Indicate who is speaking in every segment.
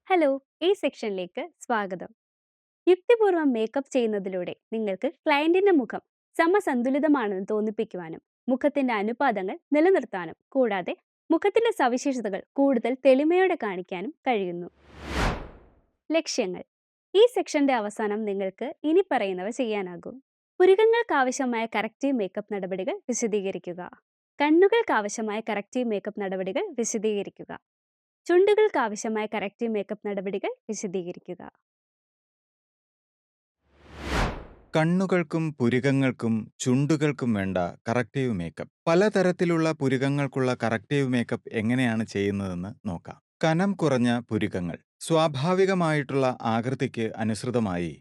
Speaker 1: Hello, ഈ സെക്ഷനിലേക്ക് സ്വാഗതം. യുക്തിപൂർവ്വം മേക്കപ്പ് ചെയ്യുന്നതിലൂടെ നിങ്ങൾക്ക് ക്ലയന്റിന്റെ മുഖം സമസന്തുലിതമാണെന്ന് തോന്നിപ്പിക്കുവാനും മുഖത്തിന്റെ അനുപാതങ്ങൾ നിലനിർത്താനും കൂടാതെ മുഖത്തിന്റെ സവിശേഷതകൾ കൂടുതൽ തെളിമയോടെ കാണിക്കാനും കഴിയുന്നു. ലക്ഷ്യങ്ങൾ: ഈ സെക്ഷന്റെ അവസാനം നിങ്ങൾക്ക് ഇനി പറയുന്നവ ചെയ്യാനാകും. പുരികങ്ങൾക്കാവശ്യമായ കറക്റ്റീവ് മേക്കപ്പ് നടപടികൾ വിശദീകരിക്കുക. കണ്ണുകൾക്കാവശ്യമായ കറക്റ്റീവ് മേക്കപ്പ് നടപടികൾ വിശദീകരിക്കുക. ചുണ്ടുകൾക്കാവശ്യമായ കറക്റ്റീവ് മേക്കപ്പ് നടപടികൾ വിശദീകരിക്കുക.
Speaker 2: കണ്ണുകൾക്കും പുരികങ്ങൾക്കും ചുണ്ടുകൾക്കും വേണ്ട കറക്റ്റീവ് മേക്കപ്പ്. പലതരത്തിലുള്ള പുരികങ്ങൾക്കുള്ള കറക്റ്റീവ് മേക്കപ്പ് എങ്ങനെയാണ് ചെയ്യുന്നതെന്ന് നോക്കാം. കനം കുറഞ്ഞ പുരികങ്ങൾ. സ്വാഭാവികമായിട്ടുള്ള ആകൃതിക്ക് അനുസൃതമായി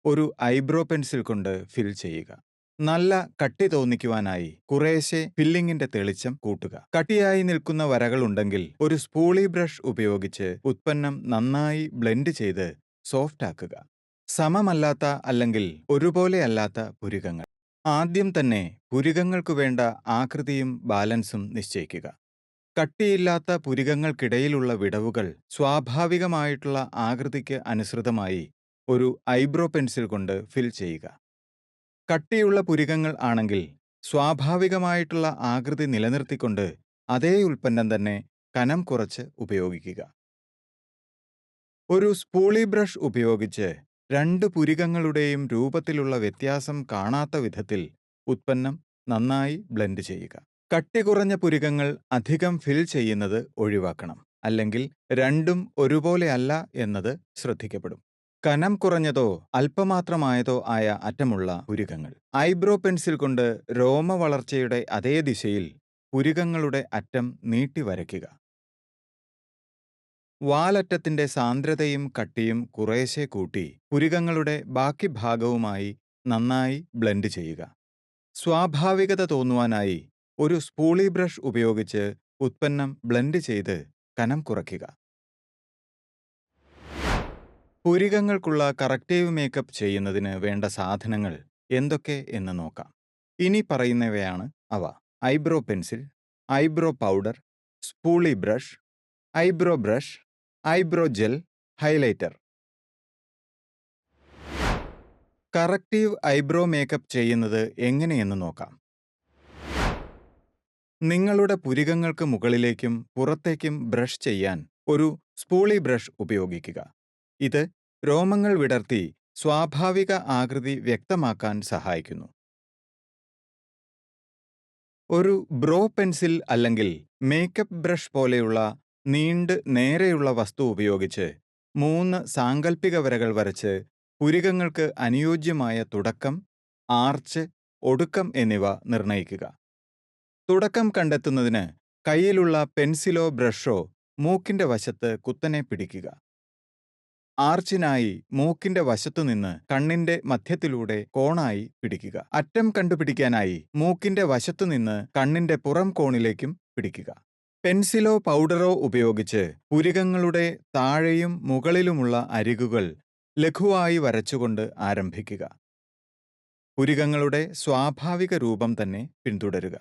Speaker 2: ഒരു ഐബ്രോ പെൻസിൽ കൊണ്ട് ഫിൽ ചെയ്യുക. നല്ല കട്ടി തോന്നിക്കുവാനായി കുറേശ്ശെ ഫില്ലിങ്ങിന്റെ തെളിച്ചം കൂട്ടുക. കട്ടിയായി നിൽക്കുന്ന വരകളുണ്ടെങ്കിൽ ഒരു സ്പൂളി ബ്രഷ് ഉപയോഗിച്ച് ഉത്പന്നം നന്നായി ബ്ലെൻഡ് ചെയ്ത് സോഫ്റ്റ് ആക്കുക. സമമല്ലാത്ത അല്ലെങ്കിൽ ഒരുപോലെയല്ലാത്ത പുരികങ്ങൾ. ആദ്യം തന്നെ പുരികങ്ങൾക്കു വേണ്ട ആകൃതിയും ബാലൻസും നിശ്ചയിക്കുക. കട്ടിയില്ലാത്ത പുരികങ്ങൾക്കിടയിലുള്ള വിടവുകൾ സ്വാഭാവികമായിട്ടുള്ള ആകൃതിക്ക് അനുസൃതമായി ഒരു ഐബ്രോ പെൻസിൽ കൊണ്ട് ഫിൽ ചെയ്യുക. കട്ടിയുള്ള പുരികങ്ങൾ ആണെങ്കിൽ സ്വാഭാവികമായിട്ടുള്ള ആകൃതി നിലനിർത്തിക്കൊണ്ട് അതേ ഉൽപ്പന്നം തന്നെ കനം കുറച്ച് ഉപയോഗിക്കുക. ഒരു സ്പൂളി ബ്രഷ് ഉപയോഗിച്ച് രണ്ട് പുരികങ്ങളുടെയും രൂപത്തിലുള്ള വ്യത്യാസം കാണാത്ത വിധത്തിൽ ഉത്പന്നം നന്നായി ബ്ലെൻഡ് ചെയ്യുക. കട്ടി കുറഞ്ഞ പുരികങ്ങൾ അധികം ഫിൽ ചെയ്യുന്നത് ഒഴിവാക്കണം, അല്ലെങ്കിൽ രണ്ടും ഒരുപോലെയല്ല എന്നത് ശ്രദ്ധിക്കപ്പെടും. കനം കുറഞ്ഞതോ അല്പമാത്രമായതോ ആയ അറ്റമുള്ള പുരികങ്ങൾ. ഐബ്രോ പെൻസിൽ കൊണ്ട് രോമ വളർച്ചയുടെ അതേ ദിശയിൽ പുരികങ്ങളുടെ അറ്റം നീട്ടി വരയ്ക്കുക. വാലറ്റത്തിന്റെ സാന്ദ്രതയും കട്ടിയും കുറേശ്ശെ കൂട്ടി പുരികങ്ങളുടെ ബാക്കി ഭാഗവുമായി നന്നായി ബ്ലെൻഡ് ചെയ്യുക. സ്വാഭാവികത തോന്നുവാനായി ഒരു സ്പൂളി ബ്രഷ് ഉപയോഗിച്ച് ഉത്പന്നം ബ്ലെൻഡ് ചെയ്ത് കനം കുറയ്ക്കുക. പുരികങ്ങൾക്കുള്ള കറക്റ്റീവ് മേക്കപ്പ് ചെയ്യുന്നതിന് വേണ്ട സാധനങ്ങൾ എന്തൊക്കെ എന്ന് നോക്കാം. ഇനി പറയുന്നവയാണ് അവ: eyebrow pencil, eyebrow powder, spoolie brush, eyebrow brush, eyebrow gel, highlighter. Corrective eyebrow makeup ചെയ്യുന്നത് എങ്ങനെയെന്ന് നോക്കാം. നിങ്ങളുടെ പുരികങ്ങൾക്ക് മുകളിലേക്കും പുറത്തേക്കും ബ്രഷ് ചെയ്യാൻ ഒരു സ്പൂളി ബ്രഷ് ഉപയോഗിക്കുക. ഇത് രോമങ്ങൾ വിടർത്തി സ്വാഭാവിക ആകൃതി വ്യക്തമാക്കാൻ സഹായിക്കുന്നു. ഒരു ബ്രോ പെൻസിൽ അല്ലെങ്കിൽ മേക്കപ്പ് ബ്രഷ് പോലെയുള്ള നീണ്ട് നേരെയുള്ള വസ്തു ഉപയോഗിച്ച് 3 സാങ്കൽപ്പിക വരകൾ വരച്ച് പുരികങ്ങൾക്ക് അനുയോജ്യമായ തുടക്കം, ആർച്ച്, ഒടുക്കം എന്നിവ നിർണ്ണയിക്കുക. തുടക്കം കണ്ടെത്തുന്നതിന് കയ്യിലുള്ള പെൻസിലോ ബ്രഷോ മൂക്കിന്റെ വശത്ത് കുത്തനെ പിടിക്കുക. ആർച്ചിനായി മൂക്കിന്റെ വശത്തുനിന്ന് കണ്ണിന്റെ മധ്യത്തിലൂടെ കോണായി പിടിക്കുക. അറ്റം കണ്ടുപിടിക്കാനായി മൂക്കിന്റെ വശത്തുനിന്ന് കണ്ണിന്റെ പുറം കോണിലേക്കും പിടിക്കുക. പെൻസിലോ പൗഡറോ ഉപയോഗിച്ച് പുരികങ്ങളുടെ താഴെയും മുകളിലുമുള്ള അരികുകൾ ലഘുവായി വരച്ചുകൊണ്ട് ആരംഭിക്കുക. പുരികങ്ങളുടെ സ്വാഭാവിക രൂപം തന്നെ പിന്തുടരുക.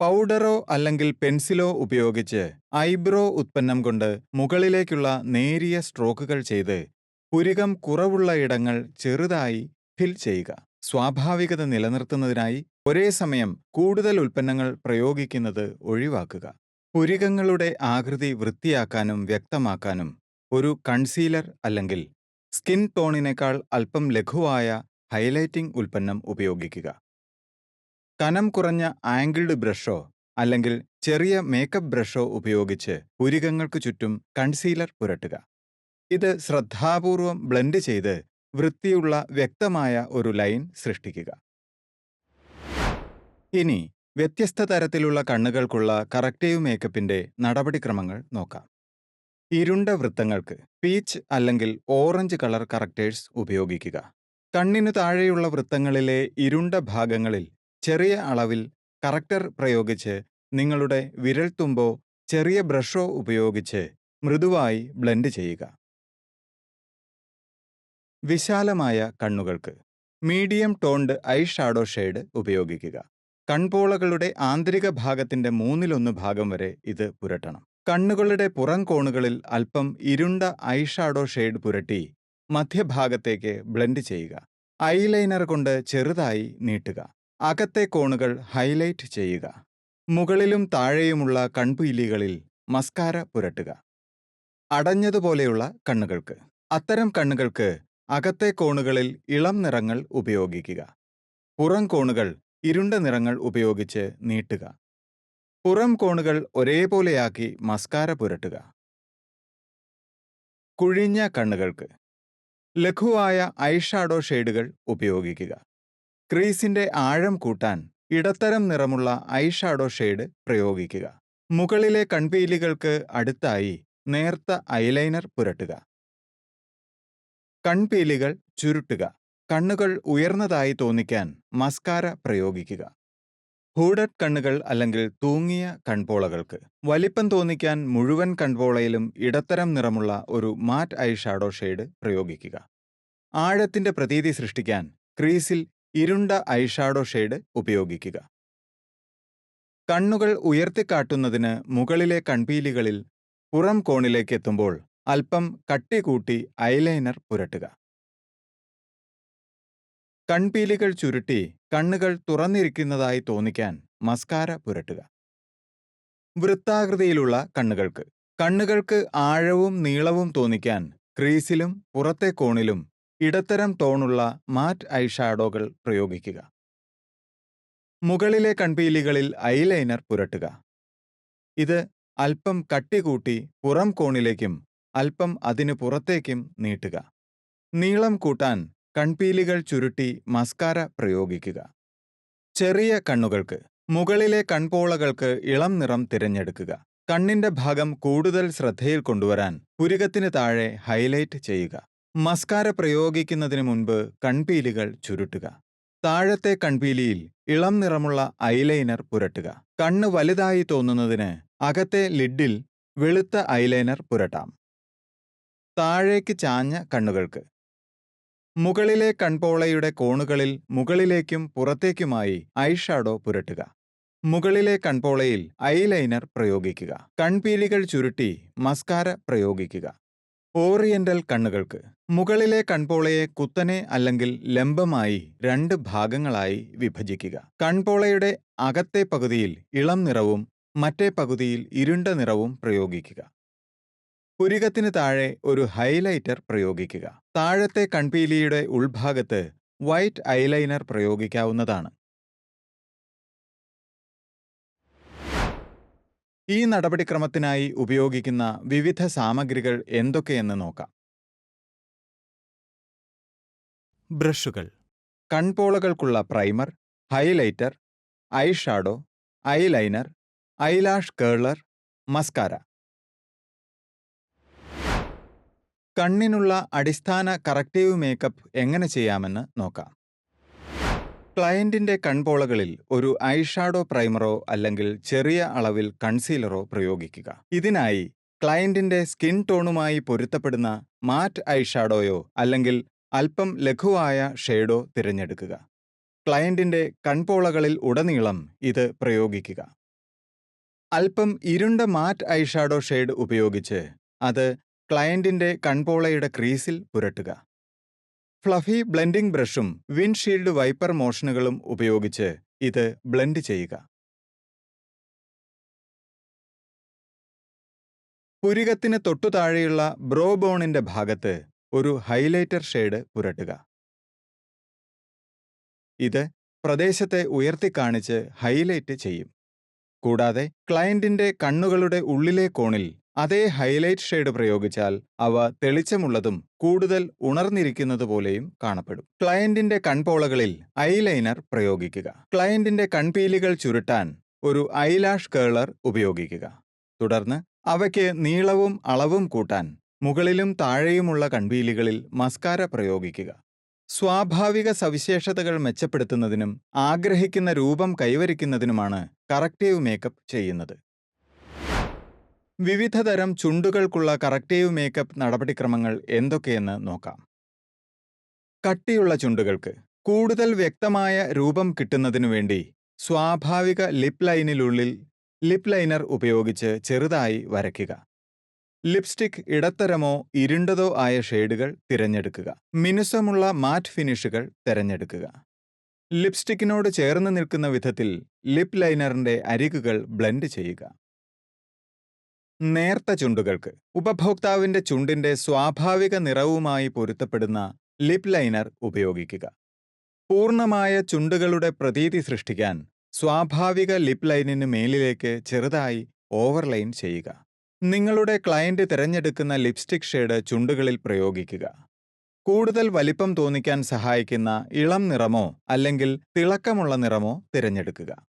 Speaker 2: പൗഡറോ അല്ലെങ്കിൽ പെൻസിലോ ഉപയോഗിച്ച് ഐബ്രോ ഉത്പന്നം കൊണ്ട് മുകളിലേക്കുള്ള നേരിയ സ്ട്രോക്കുകൾ ചെയ്ത് പുരികം കുറവുള്ള ഇടങ്ങൾ ചെറുതായി ഫിൽ ചെയ്യുക. സ്വാഭാവികത നിലനിർത്തുന്നതിനായി ഒരേ സമയം കൂടുതൽ ഉൽപ്പന്നങ്ങൾ പ്രയോഗിക്കുന്നത് ഒഴിവാക്കുക. പുരികങ്ങളുടെ ആകൃതി വൃത്തിയാക്കാനും വ്യക്തമാക്കാനും ഒരു കൺസീലർ അല്ലെങ്കിൽ സ്കിൻ ടോണിനേക്കാൾ അല്പം ലഘുവായ ഹൈലൈറ്റിംഗ് ഉൽപ്പന്നം ഉപയോഗിക്കുക. കനം കുറഞ്ഞ ആംഗിൾഡ് ബ്രഷോ അല്ലെങ്കിൽ ചെറിയ മേക്കപ്പ് ബ്രഷോ ഉപയോഗിച്ച് പുരികങ്ങൾക്ക് ചുറ്റും കൺസീലർ പുരട്ടുക. ഇത് ശ്രദ്ധാപൂർവം ബ്ലെൻഡ് ചെയ്ത് വൃത്തിയുള്ള വ്യക്തമായ ഒരു ലൈൻ സൃഷ്ടിക്കുക. ഇനി വ്യത്യസ്ത തരത്തിലുള്ള കണ്ണുകൾക്കുള്ള കറക്റ്റീവ് മേക്കപ്പിന്റെ നടപടിക്രമങ്ങൾ നോക്കാം. ഇരുണ്ട വൃത്തങ്ങൾക്ക് പീച്ച് അല്ലെങ്കിൽ ഓറഞ്ച് കളർ കറക്റ്റേഴ്സ് ഉപയോഗിക്കുക. കണ്ണിനു താഴെയുള്ള വൃത്തങ്ങളിലെ ഇരുണ്ട ഭാഗങ്ങളിൽ ചെറിയ അളവിൽ കറക്റ്റർ പ്രയോഗിച്ച് നിങ്ങളുടെ വിരൽത്തുമ്പോ ചെറിയ ബ്രഷോ ഉപയോഗിച്ച് മൃദുവായി ബ്ലെൻഡ് ചെയ്യുക. വിശാലമായ കണ്ണുകൾക്ക് medium toned I shadow shade ഉപയോഗിക്കുക. കൺപോളകളുടെ ആന്തരിക ഭാഗത്തിന്റെ 1/3 ഭാഗം വരെ ഇത് പുരട്ടണം. കണ്ണുകളുടെ പുറം കോണുകളിൽ അല്പം ഇരുണ്ട ഐ ഷാഡോ ഷെയ്ഡ് പുരട്ടി മധ്യഭാഗത്തേക്ക് ബ്ലെൻഡ് ചെയ്യുക. ഐലൈനർ കൊണ്ട് ചെറുതായി നീട്ടുക. അകത്തെ കോണുകൾ ഹൈലൈറ്റ് ചെയ്യുക. മുകളിലും താഴെയുമുള്ള കൺപീലികളിൽ മസ്കാര പുരട്ടുക. അടഞ്ഞതുപോലെയുള്ള കണ്ണുകൾക്ക്. അത്തരം കണ്ണുകൾക്ക് അകത്തെ കോണുകളിൽ ഇളം നിറങ്ങൾ ഉപയോഗിക്കുക. പുറം കോണുകൾ ഇരുണ്ട നിറങ്ങൾ ഉപയോഗിച്ച് നീട്ടുക. പുറം കോണുകൾ ഒരേപോലെയാക്കി മസ്കാര പുരട്ടുക. കുഴിഞ്ഞ കണ്ണുകൾക്ക് ലഘുവായ ഐ ഷാഡോ ഷെയ്ഡുകൾ ഉപയോഗിക്കുക. ക്രീസിന്റെ ആഴം കൂട്ടാൻ ഇടത്തരം നിറമുള്ള ഐ ഷാഡോ ഷെയ്ഡ് പ്രയോഗിക്കുക. മുകളിലെ കൺപീലികൾക്ക് അടുത്തായി നേർത്ത ഐലൈനർ പുരട്ടുക. കൺപീലികൾ ചുരുട്ടുക. കണ്ണുകൾ ഉയർന്നതായി തോന്നിക്കാൻ മസ്കാര പ്രയോഗിക്കുക. ഹൂഡഡ് കണ്ണുകൾ അല്ലെങ്കിൽ തൂങ്ങിയ കൺപോളകൾക്ക് വലിപ്പം തോന്നിക്കാൻ മുഴുവൻ കൺപോളയിലും ഇടത്തരം നിറമുള്ള ഒരു മാറ്റ് ഐ ഷാഡോ ഷെയ്ഡ് പ്രയോഗിക്കുക. ആഴത്തിന്റെ പ്രതീതി സൃഷ്ടിക്കാൻ ക്രീസിൽ ഇരുണ്ട ഐ ഷാഡോ ഷെയ്ഡ് ഉപയോഗിക്കുക. കണ്ണുകൾ ഉയർത്തിക്കാട്ടുന്നതിന് മുകളിലെ കൺപീലികളിൽ പുറം കോണിലേക്ക് എത്തുമ്പോൾ അല്പം കട്ടി കൂട്ടി ഐലൈനർ പുരട്ടുക. കൺപീലികൾ ചുരുട്ടി കണ്ണുകൾ തുറന്നിരിക്കുന്നതായി തോന്നിക്കാൻ മസ്കാര പുരട്ടുക. വൃത്താകൃതിയിലുള്ള കണ്ണുകൾക്ക്. കണ്ണുകൾക്ക് ആഴവും നീളവും തോന്നിക്കാൻ ക്രീസിലും പുറത്തെ കോണിലും ഇടത്തരം ടോണുള്ള മാറ്റ് ഐ ഷാഡോകൾ പ്രയോഗിക്കുക. മുകളിലെ കൺപീലികളിൽ ഐലൈനർ പുരട്ടുക. ഇത് അല്പം കട്ടി കൂട്ടി പുറം കോണിലേക്കും അല്പം അതിനു പുറത്തേക്കും നീട്ടുക. നീളം കൂട്ടാൻ കൺപീലികൾ ചുരുട്ടി മസ്കാര പ്രയോഗിക്കുക. ചെറിയ കണ്ണുകൾക്ക്. മുകളിലെ കൺപോളകൾക്ക് ഇളം നിറം തിരഞ്ഞെടുക്കുക. കണ്ണിന്റെ ഭാഗം കൂടുതൽ ശ്രദ്ധയിൽ കൊണ്ടുവരാൻ പുരികത്തിന് താഴെ ഹൈലൈറ്റ് ചെയ്യുക. മസ്കാര പ്രയോഗിക്കുന്നതിന് മുൻപ് കൺപീലികൾ ചുരുട്ടുക. താഴത്തെ കൺപീലിയിൽ ഇളം നിറമുള്ള ഐലൈനർ പുരട്ടുക. കണ്ണ് വലുതായി തോന്നുന്നതിന് അകത്തെ ലിഡിൽ വെളുത്ത ഐലൈനർ പുരട്ടാം. താഴേക്ക് ചാഞ്ഞ കണ്ണുകൾക്ക്. മുകളിലെ കൺപോളയുടെ കോണുകളിൽ മുകളിലേക്കും പുറത്തേക്കുമായി ഐ ഷാഡോ പുരട്ടുക. മുകളിലെ കൺപോളയിൽ ഐലൈനർ പ്രയോഗിക്കുക. കൺപീലികൾ ചുരുട്ടി മസ്കാര പ്രയോഗിക്കുക. ഓറിയന്റൽ കണ്ണുകൾക്ക്. മുകളിലെ കൺപോളയെ കുത്തനെ അല്ലെങ്കിൽ ലംബമായി 2 ഭാഗങ്ങളായി വിഭജിക്കുക. കൺപോളയുടെ അകത്തെ പകുതിയിൽ ഇളം നിറവും മറ്റേ പകുതിയിൽ ഇരുണ്ട നിറവും പ്രയോഗിക്കുക. പുരികത്തിന് താഴെ ഒരു ഹൈലൈറ്റർ പ്രയോഗിക്കുക. താഴത്തെ കൺപീലിയുടെ ഉൾഭാഗത്ത് വൈറ്റ് ഐലൈനർ പ്രയോഗിക്കാവുന്നതാണ്. ഈ നടപടിക്രമത്തിനായി ഉപയോഗിക്കുന്ന വിവിധ സാമഗ്രികൾ എന്തൊക്കെയെന്ന് നോക്കാം. ബ്രഷുകൾ. കൺപോളകൾക്കുള്ള primer, highlighter, eye shadow, eyeliner, eyelash curler, mascara. കണ്ണിനുള്ള അടിസ്ഥാന കറക്റ്റീവ് മേക്കപ്പ് എങ്ങനെ ചെയ്യാമെന്ന് നോക്കാം. ക്ലയന്റിന്റെ കൺപോളകളിൽ ഒരു ഐ ഷാഡോ പ്രൈമറോ അല്ലെങ്കിൽ ചെറിയ അളവിൽ കൺസീലറോ പ്രയോഗിക്കുക. ഇതിനായി ക്ലയന്റിന്റെ സ്കിൻ ടോണുമായി പൊരുത്തപ്പെടുന്ന മാറ്റ് ഐ ഷാഡോയോ അല്ലെങ്കിൽ അല്പം ലഘുവായ ഷെയ്ഡോ തിരഞ്ഞെടുക്കുക. ക്ലയന്റിന്റെ കൺപോളകളിൽ ഉടനീളം ഇത് പ്രയോഗിക്കുക. അല്പം ഇരുണ്ട മാറ്റ് ഐ ഷാഡോ ഷെയ്ഡ് ഉപയോഗിച്ച് അത് ക്ലയന്റിന്റെ കൺപോളയുടെ ക്രീസിൽ പുരട്ടുക. ഫ്ലഫി ബ്ലെൻഡിംഗ് ബ്രഷും വിൻഡ്ഷീൽഡ് വൈപ്പർ മോഷനുകളും ഉപയോഗിച്ച് ഇത് ബ്ലെൻഡ് ചെയ്യുക. പുരികത്തിന് തൊട്ടുതാഴെയുള്ള ബ്രോ ബോണിന്റെ ഭാഗത്ത് ഒരു ഹൈലൈറ്റർ ഷെയ്ഡ് പുരട്ടുക. ഇത് പ്രദേശത്തെ ഉയർത്തിക്കാണിച്ച് ഹൈലൈറ്റ് ചെയ്യും. കൂടാതെ ക്ലയന്റിന്റെ കണ്ണുകളുടെ ഉള്ളിലെ കോണിൽ അതേ ഹൈലൈറ്റ് ഷെയ്ഡ് പ്രയോഗിച്ചാൽ അവ തെളിച്ചമുള്ളതും കൂടുതൽ ഉണർന്നിരിക്കുന്നതുപോലെയും കാണപ്പെടും. ക്ലയന്റിന്റെ കൺപോളകളിൽ ഐലൈനർ പ്രയോഗിക്കുക. ക്ലയന്റിന്റെ കൺപീലികൾ ചുരുട്ടാൻ ഒരു ഐലാഷ് കേളർ ഉപയോഗിക്കുക. തുടർന്ന് അവയ്ക്ക് നീളവും അളവും കൂട്ടാൻ മുകളിലും താഴെയുമുള്ള കൺപീലികളിൽ മസ്കാര പ്രയോഗിക്കുക. സ്വാഭാവിക സവിശേഷതകൾ മെച്ചപ്പെടുത്തുന്നതിനും ആഗ്രഹിക്കുന്ന രൂപം കൈവരിക്കുന്നതിനുമാണ് കറക്റ്റീവ് മേക്കപ്പ് ചെയ്യുന്നത്. വിവിധതരം ചുണ്ടുകൾക്കുള്ള കറക്റ്റീവ് മേക്കപ്പ് നടപടിക്രമങ്ങൾ എന്തൊക്കെയെന്ന് നോക്കാം. കട്ടിയുള്ള ചുണ്ടുകൾക്ക് കൂടുതൽ വ്യക്തമായ രൂപം കിട്ടുന്നതിനു വേണ്ടി സ്വാഭാവിക ലിപ് ലൈനിനുള്ളിൽ ലിപ് ലൈനർ ഉപയോഗിച്ച് ചെറുതായി വരയ്ക്കുക. ലിപ്സ്റ്റിക് ഇടത്തരമോ ഇരുണ്ടതോ ആയ ഷെയ്ഡുകൾ തിരഞ്ഞെടുക്കുക. മിനുസമുള്ള മാറ്റ് ഫിനിഷുകൾ തിരഞ്ഞെടുക്കുക. ലിപ്സ്റ്റിക്കിനോട് ചേർന്ന് നിൽക്കുന്ന വിധത്തിൽ ലിപ് ലൈനറിന്റെ അരികുകൾ ബ്ലെൻഡ് ചെയ്യുക. നേർത്ത ചുണ്ടുകൾക്ക് ഉപഭോക്താവിന്റെ ചുണ്ടിന്റെ സ്വാഭാവിക നിറവുമായി പൊരുത്തപ്പെടുന്ന ലിപ് ലൈനർ ഉപയോഗിക്കുക. പൂർണ്ണമായ ചുണ്ടുകളുടെ പ്രതീതി സൃഷ്ടിക്കാൻ സ്വാഭാവിക ലിപ് ലൈനിന് മേലിലേക്ക് ചെറുതായി ഓവർലൈൻ ചെയ്യുക. നിങ്ങളുടെ ക്ലയന്റ് തിരഞ്ഞെടുക്കുന്ന ലിപ്സ്റ്റിക് ഷെയ്ഡ് ചുണ്ടുകളിൽ പ്രയോഗിക്കുക. കൂടുതൽ വലിപ്പം തോന്നിക്കാൻ സഹായിക്കുന്ന ഇളം നിറമോ അല്ലെങ്കിൽ തിളക്കമുള്ള നിറമോ തിരഞ്ഞെടുക്കുക.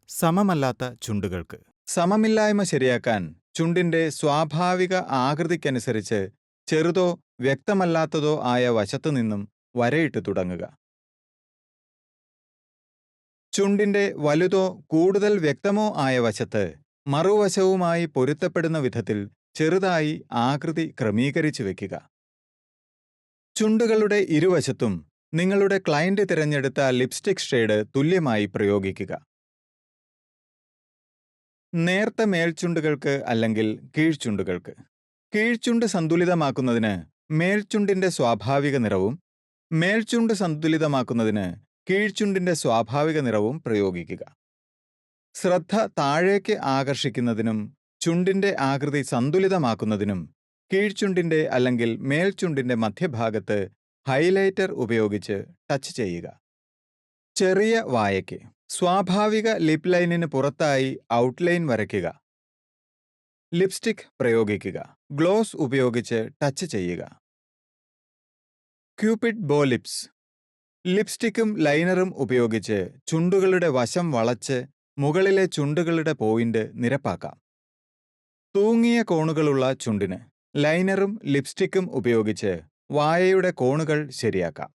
Speaker 2: സമമല്ലാത്ത ചുണ്ടുകൾക്ക് സമമില്ലായ്മ ശരിയാക്കാൻ ചുണ്ടിന്റെ സ്വാഭാവിക ആകൃതിക്കനുസരിച്ച് ചെറുതോ വ്യക്തമല്ലാത്തതോ ആയ വശത്തുനിന്നും വരയിട്ട് തുടങ്ങുക. ചുണ്ടിന്റെ വലുതോ കൂടുതൽ വ്യക്തമോ ആയ വശത്ത് മറുവശവുമായി പൊരുത്തപ്പെടുന്ന വിധത്തിൽ ചെറുതായി ആകൃതി ക്രമീകരിച്ചു വയ്ക്കുക. ചുണ്ടുകളുടെ ഇരുവശത്തും നിങ്ങളുടെ ക്ലയന്റ് തിരഞ്ഞെടുത്ത ലിപ്സ്റ്റിക് ഷെയ്ഡ് തുല്യമായി പ്രയോഗിക്കുക. നേർത്ത മേൽചുണ്ടുകൾക്ക് അല്ലെങ്കിൽ കീഴ്ചുണ്ടുകൾക്ക് കീഴ്ചുണ്ട് സന്തുലിതമാക്കുന്നതിന് മേൽചുണ്ടിന്റെ സ്വാഭാവിക നിറവും മേൽചുണ്ട് സന്തുലിതമാക്കുന്നതിന് കീഴ്ചുണ്ടിന്റെ സ്വാഭാവിക നിറവും പ്രയോഗിക്കുക. ശ്രദ്ധ താഴേക്ക് ആകർഷിക്കുന്നതിനും ചുണ്ടിന്റെ ആകൃതി സന്തുലിതമാക്കുന്നതിനും കീഴ്ചുണ്ടിന്റെ അല്ലെങ്കിൽ മേൽചുണ്ടിന്റെ മധ്യഭാഗത്ത് ഹൈലൈറ്റർ ഉപയോഗിച്ച് ടച്ച് ചെയ്യുക. ചെറിയ വായയ്ക്ക് സ്വാഭാവിക ലിപ് ലൈനിന് പുറത്തായി ഔട്ട്ലൈൻ വരയ്ക്കുക. ലിപ്സ്റ്റിക് പ്രയോഗിക്കുക. ഗ്ലോസ് ഉപയോഗിച്ച് ടച്ച് ചെയ്യുക. ക്യൂപിഡ് ബോ ലിപ്സ് ലിപ്സ്റ്റിക്കും ലൈനറും ഉപയോഗിച്ച് ചുണ്ടുകളുടെ വശം വളച്ച് മുകളിലെ ചുണ്ടുകളുടെ പോയിന്റ് നിരപ്പാക്കാം. തൂങ്ങിയ കോണുകളുള്ള ചുണ്ടിന് ലൈനറും ലിപ്സ്റ്റിക്കും ഉപയോഗിച്ച് വായയുടെ കോണുകൾ ശരിയാക്കാം.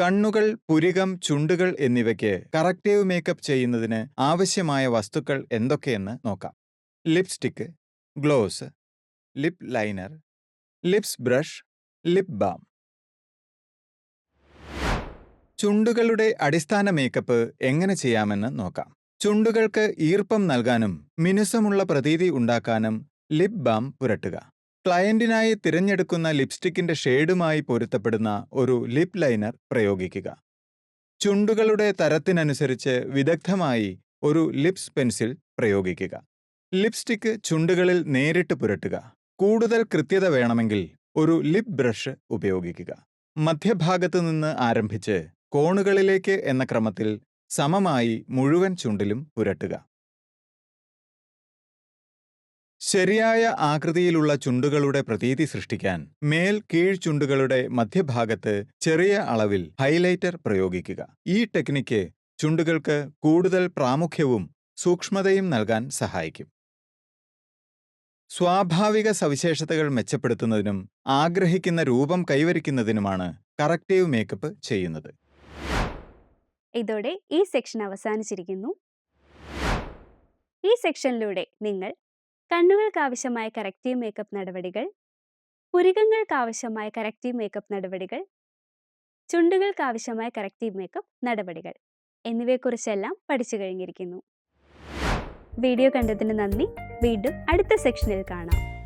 Speaker 2: കണ്ണുകൾ, പുരികം, ചുണ്ടുകൾ എന്നിവയ്ക്ക് കറക്റ്റീവ് മേക്കപ്പ് ചെയ്യുന്നതിന് ആവശ്യമായ വസ്തുക്കൾ എന്തൊക്കെയെന്ന് നോക്കാം. Lipstick, gloss, lip liner, lips brush, lip balm. ചുണ്ടുകളുടെ അടിസ്ഥാന മേക്കപ്പ് എങ്ങനെ ചെയ്യാമെന്ന് നോക്കാം. ചുണ്ടുകൾക്ക് ഈർപ്പം നൽകാനും മിനുസമുള്ള പ്രതീതി ഉണ്ടാക്കാനും ലിപ് ബാം പുരട്ടുക. ക്ലയന്റിനായി തിരഞ്ഞെടുക്കുന്ന ലിപ്സ്റ്റിക്കിന്റെ ഷെയ്ഡുമായി പൊരുത്തപ്പെടുന്ന ഒരു ലിപ് ലൈനർ പ്രയോഗിക്കുക. ചുണ്ടുകളുടെ തരത്തിനനുസരിച്ച് വിദഗ്ധമായി ഒരു ലിപ്സ് പെൻസിൽ പ്രയോഗിക്കുക. ലിപ്സ്റ്റിക്ക് ചുണ്ടുകളിൽ നേരിട്ട് പുരട്ടുക. കൂടുതൽ കൃത്യത വേണമെങ്കിൽ ഒരു ലിപ് ബ്രഷ് ഉപയോഗിക്കുക. മധ്യഭാഗത്തു നിന്ന് ആരംഭിച്ച് കോണുകളിലേക്ക് എന്ന ക്രമത്തിൽ സമമായി മുഴുവൻ ചുണ്ടിലും പുരട്ടുക. ശരിയായ ആകൃതിയിലുള്ള ചുണ്ടുകളുടെ പ്രതീതി സൃഷ്ടിക്കാൻ മേൽ കീഴ് ചുണ്ടുകളുടെ മധ്യഭാഗത്ത് ചെറിയ അളവിൽ ഹൈലൈറ്റർ പ്രയോഗിക്കുക. ഈ ടെക്നിക്ക് ചുണ്ടുകൾക്ക് കൂടുതൽ പ്രാമുഖ്യവും സൂക്ഷ്മതയും നൽകാൻ സഹായിക്കും. സ്വാഭാവിക സവിശേഷതകൾ മെച്ചപ്പെടുത്തുന്നതിനും ആഗ്രഹിക്കുന്ന രൂപം കൈവരിക്കുന്നതിനുമാണ് കറക്റ്റീവ് മേക്കപ്പ് ചെയ്യുന്നത്.
Speaker 1: ഇതോടെ ഈ സെക്ഷൻ അവസാനിച്ചിരിക്കുന്നു. ഈ സെക്ഷനിലൂടെ നിങ്ങൾ കണ്ണുകൾക്കാവശ്യമായ കറക്റ്റീവ് മേക്കപ്പ് നടപടികൾ, പുരികങ്ങൾക്കാവശ്യമായ കറക്റ്റീവ് മേക്കപ്പ് നടപടികൾ, ചുണ്ടുകൾക്കാവശ്യമായ കറക്റ്റീവ് മേക്കപ്പ് നടപടികൾ എന്നിവയെക്കുറിച്ചെല്ലാം പഠിച്ചു കഴിഞ്ഞിരിക്കുന്നു. വീഡിയോ കണ്ടതിന് നന്ദി. വീണ്ടും അടുത്ത സെക്ഷനിൽ കാണാം.